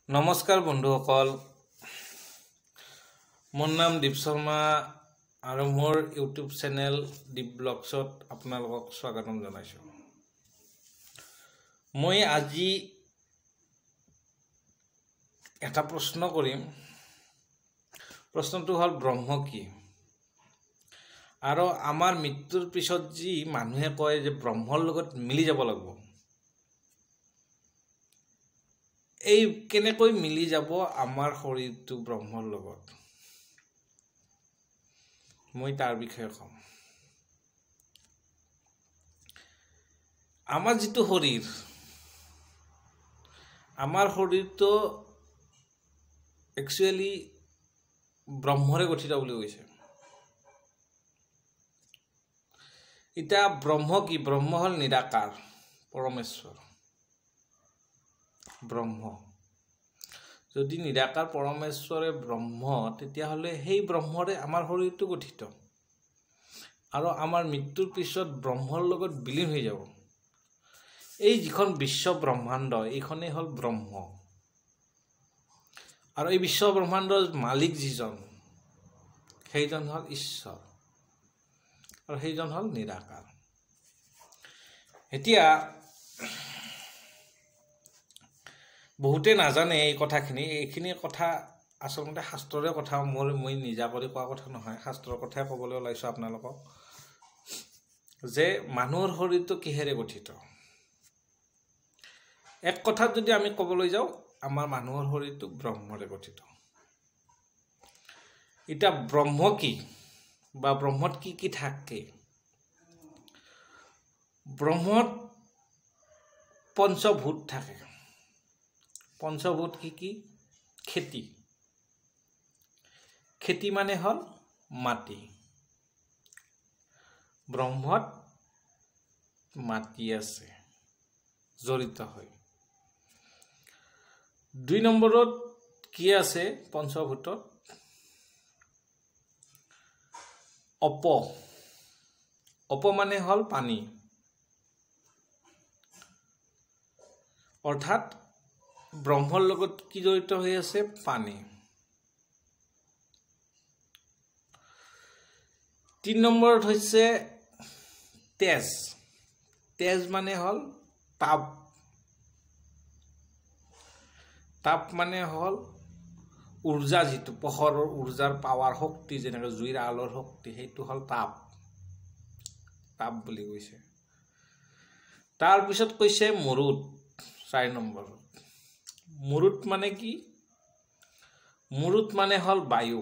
নমস্কাৰ বন্ধুসকল, মোৰ নাম দীপ শৰ্মা আৰু মোৰ ইউটিউব চেনেল দীপ ব্লগছত আপোনালোকক স্বাগতম জনাইছোঁ। মই আজি এটা প্ৰশ্ন কৰিম। প্ৰশ্নটো হ'ল ব্ৰহ্ম কি? আৰু আমাৰ মৃত্যুৰ পিছত যি মানুহে কয় যে ব্ৰহ্মৰ লগত মিলি যাব লাগিব, এই কেনেকৈ মিলি যাব আমাৰ শৰীৰটো ব্ৰহ্মৰ লগত, মই তাৰ বিষয়ে কম। আমাৰ যিটো শৰীৰ, আমাৰ শৰীৰটো একচুৱেলি ব্ৰহ্মৰে গঠিত বুলি কৈছে। এতিয়া ব্ৰহ্ম কি? ব্ৰহ্ম হ'ল নিৰাকাৰ পৰমেশ্বৰ। ব্ৰহ্ম যদি নিৰাকাৰ পৰমেশ্বৰে ব্ৰহ্ম, তেতিয়াহ'লে সেই ব্ৰহ্মৰে আমাৰ শৰীৰটো গঠিত, আৰু আমাৰ মৃত্যুৰ পিছত ব্ৰহ্মৰ লগত বিলীন হৈ যাব। এই যিখন বিশ্ব ব্ৰহ্মাণ্ড, এইখনেই হ'ল ব্ৰহ্ম, আৰু এই বিশ্ব ব্ৰহ্মাণ্ডৰ মালিক যিজন, সেইজন হ'ল ঈশ্বৰ, আৰু সেইজন হ'ল নিৰাকাৰ। এতিয়া বহুতে নাজানে এই কথাখিনি। এইখিনি কথা আচলতে শাস্ত্ৰৰে কথা, মই নিজা কৰি কোৱা কথা নহয়, শাস্ত্ৰৰ কথাই ক'বলৈ ওলাইছোঁ আপোনালোকক, যে মানুহৰ শৰীৰটো কিহেৰে গঠিত। এক কথাত যদি আমি ক'বলৈ যাওঁ, আমাৰ মানুহৰ শৰীৰটো ব্ৰহ্মৰে গঠিত। এতিয়া ব্ৰহ্ম কি, বা ব্ৰহ্মত কি কি থাকে? ব্ৰহ্মত পঞ্চভূত থাকে। পঞ্চভূত কি কি? খেতি। খেতি মানে হ'ল মাটি। ব্ৰহ্মত মাটি আছে, জড়িত হয়। 2 নম্বৰত কি আছে পঞ্চভূতত? অপ। অপ মানে হ'ল পানী, অৰ্থাৎ ব্ৰহ্মৰ লগত কি জড়িত হৈ আছে? পানী। 3 নম্বৰত হৈছে তেজ। তেজ মানে হ'ল তাপ। তাপ মানে হ'ল উৰ্জা, যিটো পোহৰৰ উৰ্জাৰ পাৱাৰ, শক্তি, যেনেকৈ জুইৰ আলোৰ শক্তি, সেইটো হ'ল তাপ। তাপ বুলি কৈছে। তাৰপিছত কৈছে মৰুত, 4 নম্বৰত। মৰুত মানে কি? মৰুত মানে হ'ল বায়ু,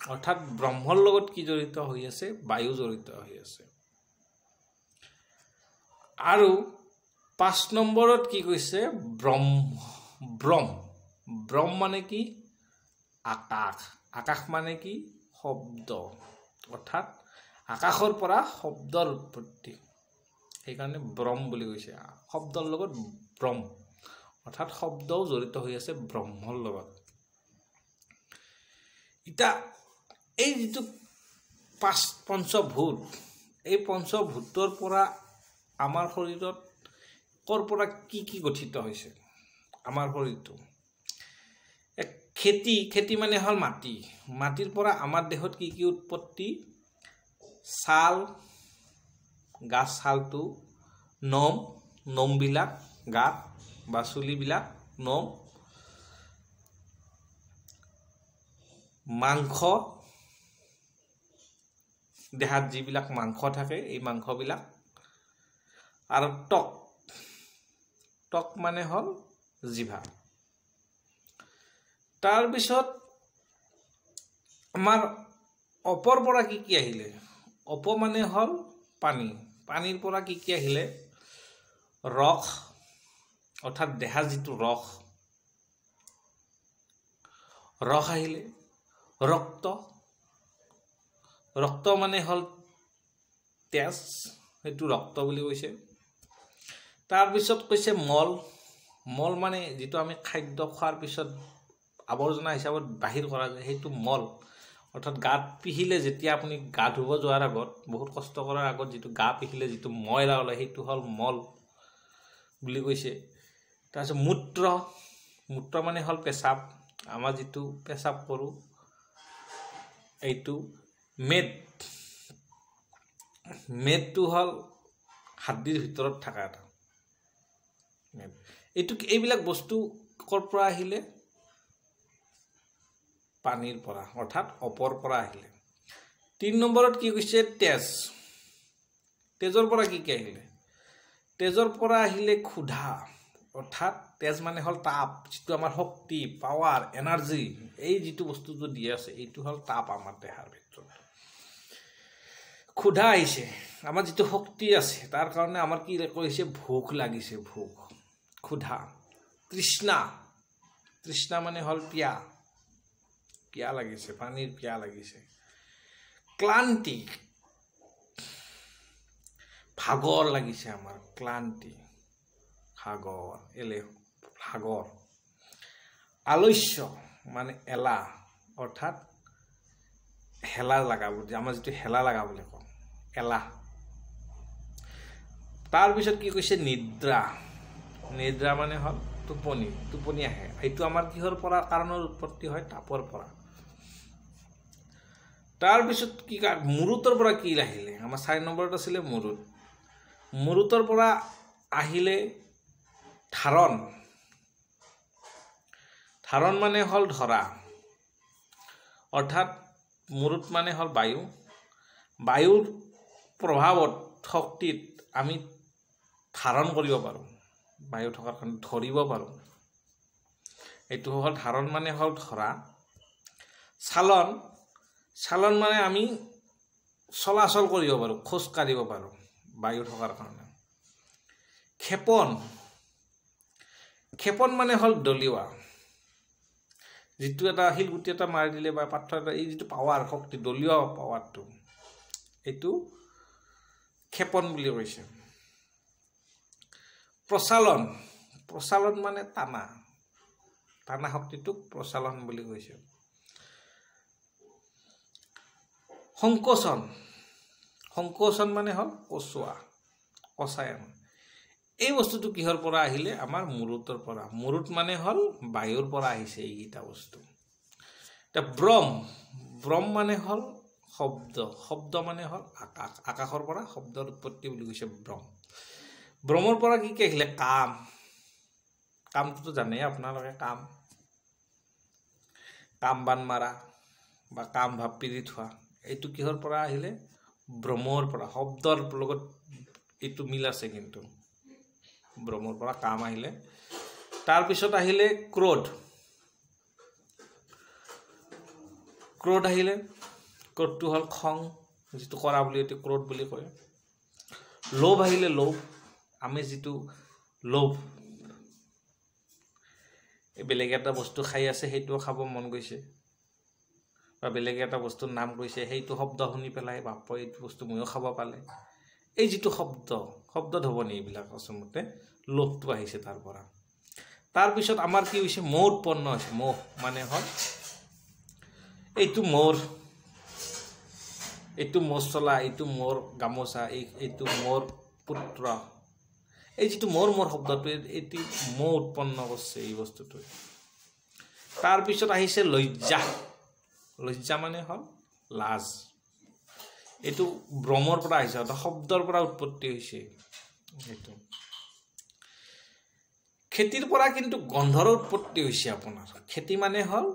অৰ্থাৎ ব্ৰহ্মৰ লগত কি জড়িত হৈ আছে? বায়ু জড়িত হৈ আছে। আৰু 5 নম্বৰত কি কৈছে? ব্ৰহ্ম। ব্ৰহ্ম মানে কি? আকাশ। আকাশ মানে কি? শব্দ, অৰ্থাৎ আকাশৰ পৰা শব্দৰ উৎপত্তি, সেইকাৰণে ব্ৰহ্ম বুলি কৈছে। শব্দৰ লগত ব্ৰহ্ম, অৰ্থাৎ শব্দও জড়িত হৈ আছে ব্ৰহ্মৰ লগত। এতিয়া এই যিটো পঞ্চভূত, এই পঞ্চভূতৰ পৰা আমাৰ শৰীৰত ক'ৰ পৰা কি কি গঠিত হৈছে? আমাৰ শৰীৰটো খেতি। খেতি মানে হ'ল মাটি। মাটিৰ পৰা আমাৰ দেহত কি কি উৎপত্তি? ছাল, গাছ ছালটো, নোমবিলাক গাত, বা চুলিবিলাক, নোম, মাংস, দেহাত যিবিলাক মাংস থাকে, এই মাংসবিলাক, আৰু ত্বক। ত্বক মানে হ'ল জিভা। তাৰপিছত আমাৰ অপৰ পৰা কি কি আহিলে? অপ মানে হ'ল পানী। পানীৰ পৰা কি কি আহিলে? ৰস, অৰ্থাৎ দেহাৰ যিটো ৰস, ৰস আহিলে। ৰক্ত। ৰক্ত মানে হ'ল তেজ, সেইটো ৰক্ত বুলি কৈছে। তাৰপিছত কৈছে মল। মল মানে যিটো আমি খাদ্য খোৱাৰ পিছত আৱৰ্জনা হিচাপত বাহিৰ কৰা যায়, সেইটো মল। অৰ্থাৎ গাত পিহিলে, যেতিয়া আপুনি গা ধুব যোৱাৰ আগত, বহুত কষ্ট কৰাৰ আগত যিটো গা পিহিলে যিটো ময়লা ওলায়, সেইটো হ'ল মল বুলি কৈছে। তাৰপিছত মূত্ৰ। মূত্ৰ মানে হল পেচাব আমাৰ যেটো পেচাব কৰো এইটো মেদটো হল হাড়িৰ ভিতৰত থকা এটা এইটো এইবিলাক বস্তু কৰ পৰা আহিলে পানীৰ পৰা অৰ্থাৎ অপৰ পৰা আহিলে 3 নম্বৰত কি কৈছে তেজৰ পৰা কি আহিলে তেজৰ পৰা আহিলে ক্ষুধা অৰ্থাৎ তেজ মানে হল তাপ যেটো আমাৰ শক্তি পাৱাৰ এনাৰ্জি এই যেটো বস্তু যে দি আছে এইটো হল তাপ আমাৰ দেহৰ ভিতৰত ক্ষুধা আহিছে আমাৰ যেটো শক্তি আছে তাৰ কাৰণে আমাৰ কি কৈছে ভোক লাগিছে ভোক ক্ষুধা তৃষ্ণা মানে হল পিয়া লাগিছে পানীৰ পিয়া লাগিছে ক্লান্তি ভাগৰ লাগিছে আমাৰ ক্লান্তি ভাগৰ আলস্য মানে এলাহ অৰ্থাৎ হেলা লাগা বুলি আমাৰ যেটো হেলা লাগা বুলি কওঁ এলাহ তাৰ পিছত কি কৈছে নিদ্ৰা মানে হল টোপনি আহে এইটো আমাৰ কিহৰ পৰা কাৰণৰ উৎপত্তি হয় তাপৰ পৰা তাৰ পিছত কি মুৰুতৰ পৰা কি আহিলে আমাৰ 4 নম্বৰত আছিল মুৰুতৰ পৰা আহিলে ধাৰণ মানে হল ধৰা অৰ্থাৎ মুৰুত মানে হল বায়ুৰ প্ৰভাৱত শক্তিত আমি ধাৰণ কৰিব পাৰো বায়ু থকাৰ কাৰণে ধৰিব পাৰো এইটো হল ধাৰণ মানে হল ধৰা চালন মানে আমি চলাচল কৰিব পাৰো খোজ কাঢ়িব পাৰো বায়ু থকাৰ কাৰণে ক্ষেপণ মানে হল দলিওৱা যেটো এটা শিলগুটি এটা মাৰি দিলে বা পাথৰ এটা এই যেটো পাৱাৰ শক্তি দলিওৱা পাৱাৰটো এইটো ক্ষেপণ বুলি কৈছে প্ৰচালন মানে টানা শক্তিটোক প্ৰচালন বুলি কৈছে সংকোচন মানে হল কচায়ন এই বস্তুটো কিহৰ পৰা আহিলে আমাৰ মুৰুতৰ পৰা মুৰুত মানে হল বায়ুৰ পৰা আহিছে এইটা বস্তু তা ব্ৰহ্ম মানে হল শব্দ মানে হল আকাশৰ পৰা শব্দৰ উৎপত্তি বুলি কৈছে ব্ৰহ্মৰ পৰা কি আহিলে কামটো জানে আপোনালোকে কাম বান মাৰা বা কাম ভাব পিৰি থোৱা এইটো কিহৰ পৰা আহিলে ব্ৰহ্মৰ পৰা শব্দৰ লগত এইটো মিল আছে কিন্তু ব্ৰহ্মৰ পৰা কাম আহিলে তাৰ পিছত আহিলে ক্ৰোধ আহিলে ক্ৰোধটো হল খং যেটো কৰা বুলি এটো ক্ৰোধ বুলি কয় লোভ আহিলে আমি যেটো লোভ বেলেগ এটা বস্তু খাই আছে সেইটো খাব মন গৈছে বা বেলেগ এটা বস্তুৰ নাম কৈছে সেইটো শব্দ শুনি পেলাই বাপ এইটো বস্তু ময়ো খাব পালে এই যেটো শব্দ ধবনি এইবিলাক আচলতে লোভটো আহিছে তাৰ পৰা তাৰ পিছত আমাৰ কি হৈছে মোহ উৎপন্ন হৈছে মোহ মানে হল এইটো মোৰ চলা এইটো মোৰ গামোচা এইটো মোৰ পুত্ৰ এই যেটো মোৰ শব্দটো এটি মোহ উৎপন্ন কৰিছে এই বস্তুটো তাৰ পিছত আহিছে লজ্জা মানে হল লাজ এইটো ব্ৰহ্মৰ পৰা আহিছে অৰ্থাৎ শব্দৰ পৰা উৎপত্তি হৈছে এইটো খেতিৰ পৰা কিন্তু গন্ধৰ উৎপত্তি হৈছে আপোনাৰ খেতি মানে হল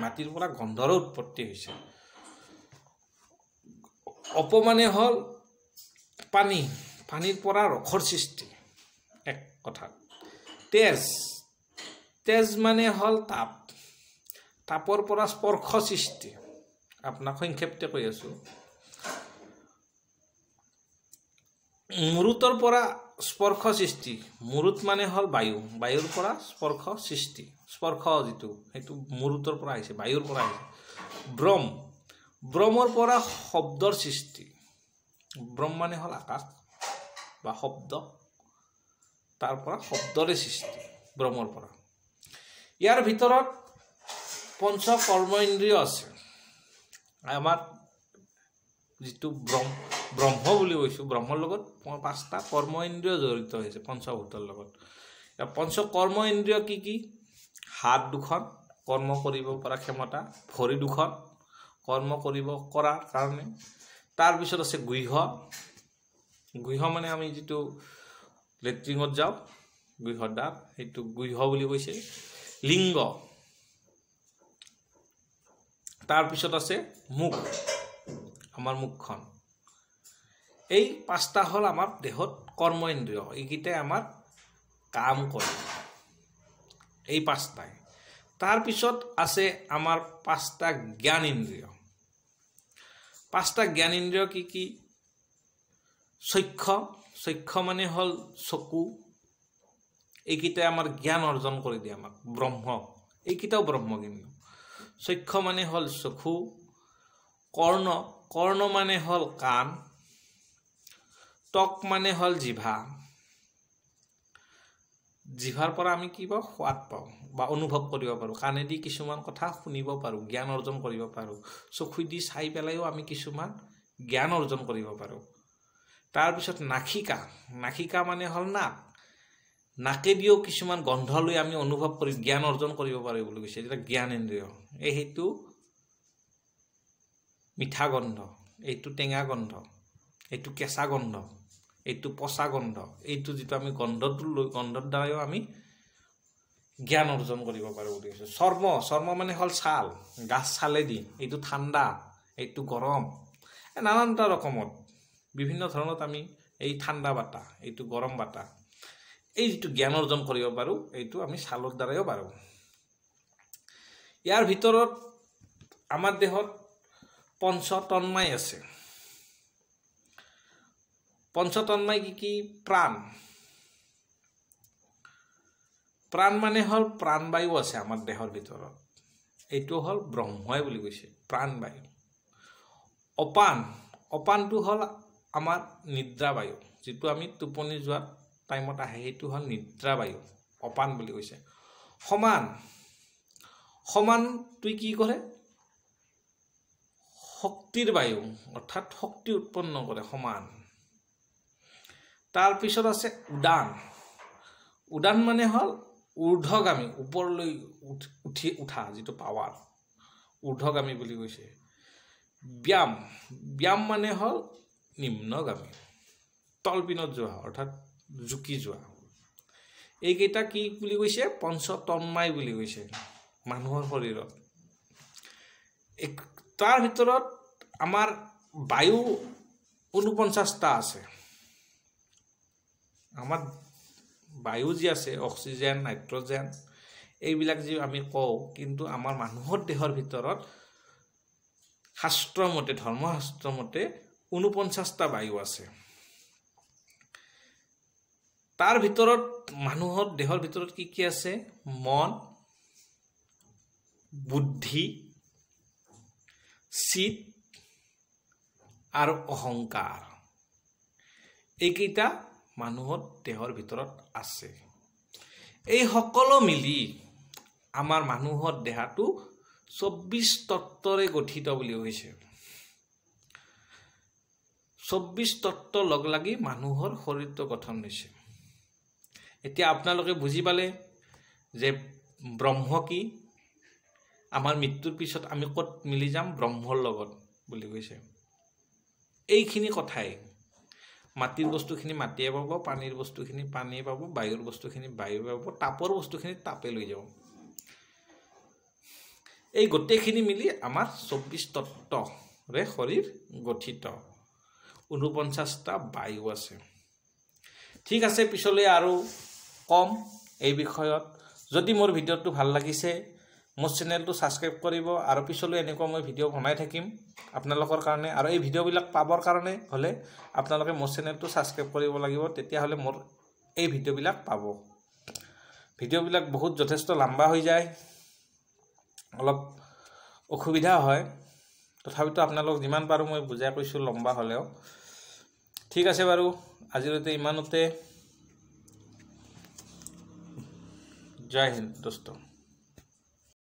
মাটিৰ পৰা গন্ধৰ উৎপত্তি হৈছে অপমানে হল পানীৰ পৰা ৰসৰ সৃষ্টি এক কথা তেজ মানে হল তাপৰ পৰা স্পৰ্শ সৃষ্টি আপোনাক সংক্ষেপতে কৈ আছো মুৰুতৰ পৰা স্পৰ্শ সৃষ্টি মুৰুত মানে হল বায়ুৰ পৰা স্পৰ্শ সৃষ্টি স্পৰ্শ যেটো সেইটো মুৰুতৰ পৰা আহিছে বায়ুৰ পৰা আহিছে ব্ৰহ্মৰ পৰা শব্দৰ সৃষ্টি ব্ৰহ্ম মানে হল আকাশ বা শব্দ তাৰ পৰা শব্দৰে সৃষ্টি ব্ৰহ্মৰ পৰা ইয়াৰ ভিতৰত পঞ্চ কৰ্ম ইন্দ্ৰিয় আছে আমাৰ যেটো ব্ৰহ্ম বুলি কৈছো ব্ৰহ্মৰ লগত 5টা কৰ্ম ইন্দ্ৰিয় জড়িত হৈছে পঞ্চভূতৰ লগত পঞ্চ কৰ্ম ইন্দ্ৰিয় কি হাত দুখন কৰ্ম কৰিব পৰা ক্ষমতা, ভৰি দুখন কৰ্ম কৰিব কৰাৰ কাৰণে। তাৰপিছত আছে গুহ্য। গুহ্য মানে আমি যিটো লেট্ৰিঙত যাওঁ গুহ্যদ্বাৰ, সেইটো গুহ্য বুলি কৈছে। লিংগ। তাৰপিছত আছে মুখ, আমাৰ মুখখন। এই পাঁচটা হ'ল আমাৰ দেহত কৰ্ম ইন্দ্ৰিয়। এইকেইটাই আমাৰ কাম কৰে, এই পাঁচটাই। তাৰপিছত আছে আমাৰ পাঁচটা জ্ঞান ইন্দ্ৰিয়। পাঁচটা জ্ঞান ইন্দ্ৰিয় কি কি? চক্ষু। চক্ষু মানে হ'ল চকু। এইকেইটাই আমাৰ জ্ঞান অৰ্জন কৰি দিয়ে আমাক। ব্ৰহ্ম, এইকেইটাও ব্ৰহ্ম কিন্তু। চক্ষু মানে হ'ল চকু। কৰ্ণ। কৰ্ণ মানে হ'ল কাণ। ত্বক মানে হ'ল জিভা। জিভাৰ পৰা আমি কি পাওঁ? সোৱাদ পাওঁ বা অনুভৱ কৰিব পাৰোঁ। কাণেদি কিছুমান কথা শুনিব পাৰোঁ, জ্ঞান অৰ্জন কৰিব পাৰোঁ। চকুদি চাই পেলাইও আমি কিছুমান জ্ঞান অৰ্জন কৰিব পাৰোঁ। তাৰপিছত নাসিকা। নাসিকা মানে হ'ল নাক। নাকেদিও কিছুমান গন্ধ লৈ আমি অনুভৱ কৰি জ্ঞান অৰ্জন কৰিব পাৰোঁ বুলি কৈছে। এটা জ্ঞান ইন্দ্ৰিয়। সেইটো মিঠা গন্ধ, এইটো টেঙা গন্ধ, এইটো কেঁচা গন্ধ, এইটো পচা গন্ধ। এইটো যিটো আমি গন্ধটো লৈ গন্ধৰ দ্বাৰাও আমি জ্ঞান অৰ্জন কৰিব পাৰোঁ বুলি কৈছে। চৰ্ম। চৰ্ম মানে হ'ল ছাল, গাছ ছালেদি। এইটো ঠাণ্ডা, এইটো গৰম, নানানটা ৰকমত বিভিন্ন ধৰণত আমি এই ঠাণ্ডা বাতা, এইটো গৰম বাতা, এই যিটো জ্ঞান অৰ্জন কৰিব পাৰোঁ, এইটো আমি ছালৰ দ্বাৰাও পাৰোঁ। ইয়াৰ ভিতৰত আমাৰ দেহত পঞ্চতন্মাই আছে। পঞ্চতন্মাই কি কি? প্ৰাণ। প্ৰাণ মানে হ'ল প্ৰাণবায়ু আছে আমাৰ দেহৰ ভিতৰত। এইটো হ'ল ব্ৰহ্মই বুলি কৈছে, প্ৰাণবায়ু। অপান। অপানটো হ'ল আমাৰ নিদ্ৰাবায়ু, যিটো আমি টোপনি যোৱাৰ টাইমত আহে, সেইটো হ'ল নিদ্ৰাবায়ু, অপান বুলি কৈছে। সমান। সমানটোৱে কি কৰে? শক্তিৰ বায়ু, অৰ্থাৎ শক্তি উৎপন্ন কৰে, সমান। তাৰপিছত আছে উদান। উদান মানে হ'ল ঊৰ্ধ্বগামী, ওপৰলৈ উঠা যিটো পাৱাৰ, ঊৰ্ধ্বগামী বুলি কৈছে। ব্যায়াম। ব্যায়াম মানে হ'ল নিম্নগামী, তলপিনত যোৱা, অৰ্থাৎ জুকি যোৱা। এইকেইটা কি বুলি কৈছে? পঞ্চতন্মাই বুলি কৈছে মানুহৰ শৰীৰত। তাৰ ভিতৰত আমাৰ বায়ু ৪৯টা আছে। আমাৰ বায়ু যি আছে, অক্সিজেন, নাইট্ৰজেন, এইবিলাক যি আমি কওঁ, কিন্তু আমাৰ মানুহৰ দেহৰ ভিতৰত শাস্ত্ৰমতে, ধৰ্মশাস্ত্ৰমতে ৪৯টা বায়ু আছে। তাৰ ভিতৰত মানুহৰ দেহৰ ভিতৰত কি কি আছে? মন, বুদ্ধি, চিত আৰু অহংকাৰ। এইকেইটা মানুহৰ দেহৰ ভিতৰত আছে। এই সকলো মিলি আমাৰ মানুহৰ দেহাটো ২৪ তত্ত্বৰে গঠিত বুলি কৈছে। ২৪ তত্ত্ব লগ লাগি মানুহৰ শৰীৰটো গঠন হৈছে। এতিয়া আপোনালোকে বুজি পালে যে ব্ৰহ্ম কি? আমাৰ মৃত্যুৰ পিছত আমি ক'ত মিলি যাম? ব্ৰহ্মৰ লগত বুলি কৈছে। এইখিনি কথাই, মাটিৰ বস্তুখিনি মাটিয়ে পাব, পানীৰ বস্তুখিনি পানীয়ে পাব, বায়ুৰ বস্তুখিনি বায়ুৱে পাব, তাপৰ বস্তুখিনি তাপে লৈ যাব। এই গোটেইখিনি মিলি আমাৰ ২৪ তত্ত্বৰে শৰীৰ গঠিত। ৪৯টা বায়ু আছে। ঠিক আছে, পিছলৈ আৰু কম এই বিষয়ত। যদি মোৰ ভিডিঅ'টো ভাল লাগিছে, মোৰ চেনেলটো ছাবস্ক্ৰাইব কৰিব, আৰু পিছলৈ এনেকুৱা মই ভিডিঅ' বনাই থাকিম আপোনালোকৰ কাৰণে। আৰু এই ভিডিঅ'বিলাক পাবৰ কাৰণে হ'লে আপোনালোকে মোৰ চেনেলটো ছাবস্ক্ৰাইব কৰিব লাগিব, তেতিয়াহ'লে মোৰ এই ভিডিঅ'বিলাক পাব। ভিডিঅ'বিলাক বহুত যথেষ্ট লম্বা হৈ যায়, অলপ অসুবিধা হয়, তথাপিতো আপোনালোক যিমান পাৰোঁ মই বুজাই কৈছোঁ লম্বা হ'লেও। ঠিক আছে বাৰু, আজিলৈকে ইমানতে। জয় হিন্দ দোস্ত।